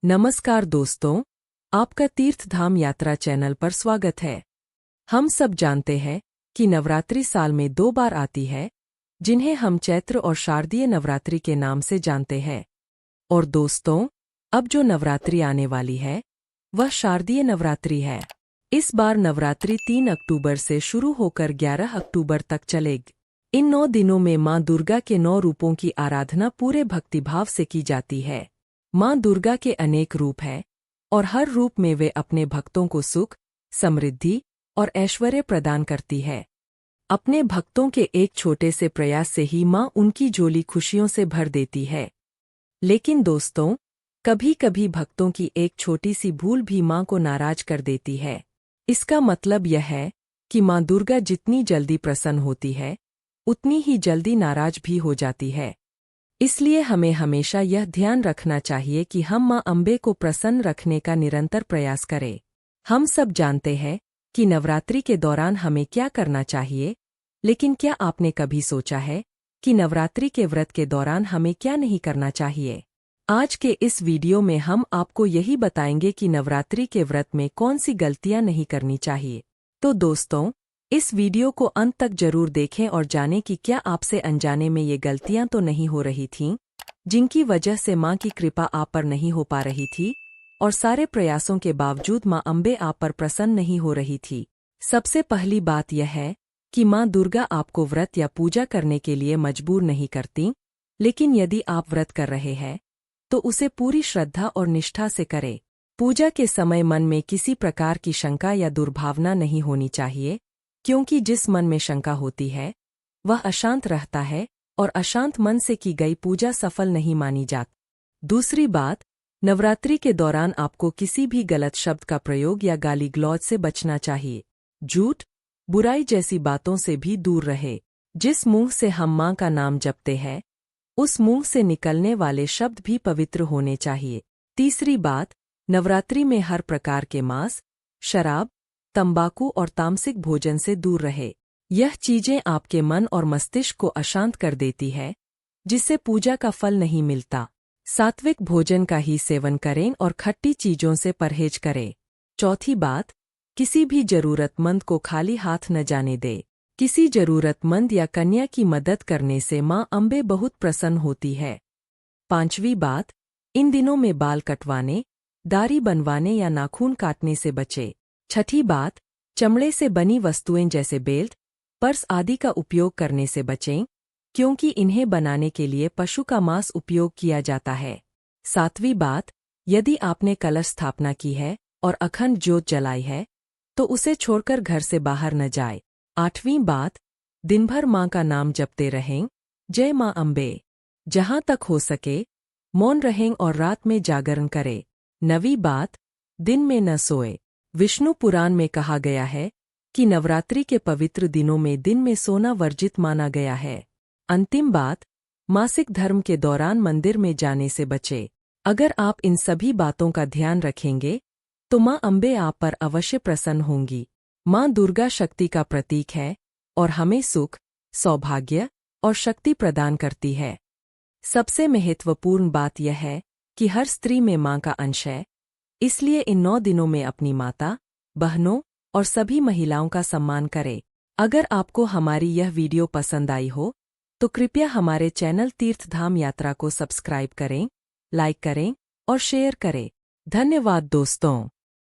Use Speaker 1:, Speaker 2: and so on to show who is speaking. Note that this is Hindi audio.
Speaker 1: नमस्कार दोस्तों, आपका तीर्थ धाम यात्रा चैनल पर स्वागत है। हम सब जानते हैं कि नवरात्रि साल में 2 बार आती है, जिन्हें हम चैत्र और शारदीय नवरात्रि के नाम से जानते हैं। और दोस्तों, अब जो नवरात्रि आने वाली है, वह शारदीय नवरात्रि है। इस बार नवरात्रि 3 अक्टूबर से शुरू होकर 11 अक्टूबर तक चलेगी। इन 9 दिनों में मां दुर्गा के 9 रूपों की आराधना पूरे भक्तिभाव से की जाती है। मां दुर्गा के अनेक रूप हैं और हर रूप में वे अपने भक्तों को सुख, समृद्धि और ऐश्वर्य प्रदान करती है। अपने भक्तों के एक छोटे से प्रयास से ही मां उनकी झोली खुशियों से भर देती है। लेकिन दोस्तों, कभी-कभी भक्तों की एक छोटी सी भूल भी मां को नाराज कर देती है। इसका मतलब यह है कि मां दुर्गा जितनी जल्दी प्रसन्न होती है, उतनी ही जल्दी नाराज भी हो जाती है। इसलिए हमें हमेशा यह ध्यान रखना चाहिए कि हम मां अम्बे को प्रसन्न रखने का निरंतर प्रयास करें। हम सब जानते हैं कि नवरात्रि के दौरान हमें क्या करना चाहिए, लेकिन क्या आपने कभी सोचा है कि नवरात्रि के व्रत के दौरान हमें क्या नहीं करना चाहिए? आज के इस वीडियो में हम आपको यही बताएंगे कि नवरात्रि के व्रत में कौन सी गलतियां नहीं करनी चाहिए। तो दोस्तों, इस वीडियो को अंत तक जरूर देखें और जानें कि क्या आपसे अनजाने में ये गलतियां तो नहीं हो रही थीं, जिनकी वजह से मां की कृपा आप पर नहीं हो पा रही थी और सारे प्रयासों के बावजूद मां अम्बे आप पर प्रसन्न नहीं हो रही थी। सबसे पहली बात यह है कि मां दुर्गा आपको व्रत या पूजा करने के लिए मजबूर नहीं करती, लेकिन यदि आप व्रत कर रहे हैं तो उसे पूरी श्रद्धा और निष्ठा से करें। पूजा के समय मन में किसी प्रकार की शंका या दुर्भावना नहीं होनी चाहिए, क्योंकि जिस मन में शंका होती है वह अशांत रहता है और अशांत मन से की गई पूजा सफल नहीं मानी जाती। दूसरी बात, नवरात्रि के दौरान आपको किसी भी गलत शब्द का प्रयोग या गाली गलौज से बचना चाहिए। झूठ, बुराई जैसी बातों से भी दूर रहे। जिस मुंह से हम मां का नाम जपते हैं, उस मुंह से निकलने वाले शब्द भी पवित्र होने चाहिए। तीसरी बात, नवरात्रि में हर प्रकार के मांस, शराब, तंबाकू और तामसिक भोजन से दूर रहे। यह चीजें आपके मन और मस्तिष्क को अशांत कर देती है, जिससे पूजा का फल नहीं मिलता। सात्विक भोजन का ही सेवन करें और खट्टी चीजों से परहेज करें। चौथी बात, किसी भी जरूरतमंद को खाली हाथ न जाने दे। किसी जरूरतमंद या कन्या की मदद करने से मां अम्बे बहुत प्रसन्न होती है। पांचवी बात, इन दिनों में बाल कटवाने, दाढ़ी बनवाने या नाखून काटने से बचे। छठी बात, चमड़े से बनी वस्तुएं जैसे बेल्ट, पर्स आदि का उपयोग करने से बचें, क्योंकि इन्हें बनाने के लिए पशु का मांस उपयोग किया जाता है। सातवीं बात, यदि आपने कलश स्थापना की है और अखंड ज्योत जलाई है, तो उसे छोड़कर घर से बाहर न जाए। आठवीं बात, दिन भर मां का नाम जपते रहें, जय मां अम्बे। जहां तक हो सके मौन रहें और रात में जागरण करें। नवीं बात, दिन में न सोए। विष्णु पुराण में कहा गया है कि नवरात्रि के पवित्र दिनों में दिन में सोना वर्जित माना गया है। अंतिम बात, मासिक धर्म के दौरान मंदिर में जाने से बचे। अगर आप इन सभी बातों का ध्यान रखेंगे तो मां अम्बे आप पर अवश्य प्रसन्न होंगी। मां दुर्गा शक्ति का प्रतीक है और हमें सुख, सौभाग्य और शक्ति प्रदान करती है। सबसे महत्वपूर्ण बात यह है कि हर स्त्री में मां का अंश है, इसलिए इन 9 दिनों में अपनी माता, बहनों और सभी महिलाओं का सम्मान करें। अगर आपको हमारी यह वीडियो पसंद आई हो, तो कृपया हमारे चैनल तीर्थ धाम यात्रा को सब्सक्राइब करें, लाइक करें और शेयर करें। धन्यवाद दोस्तों।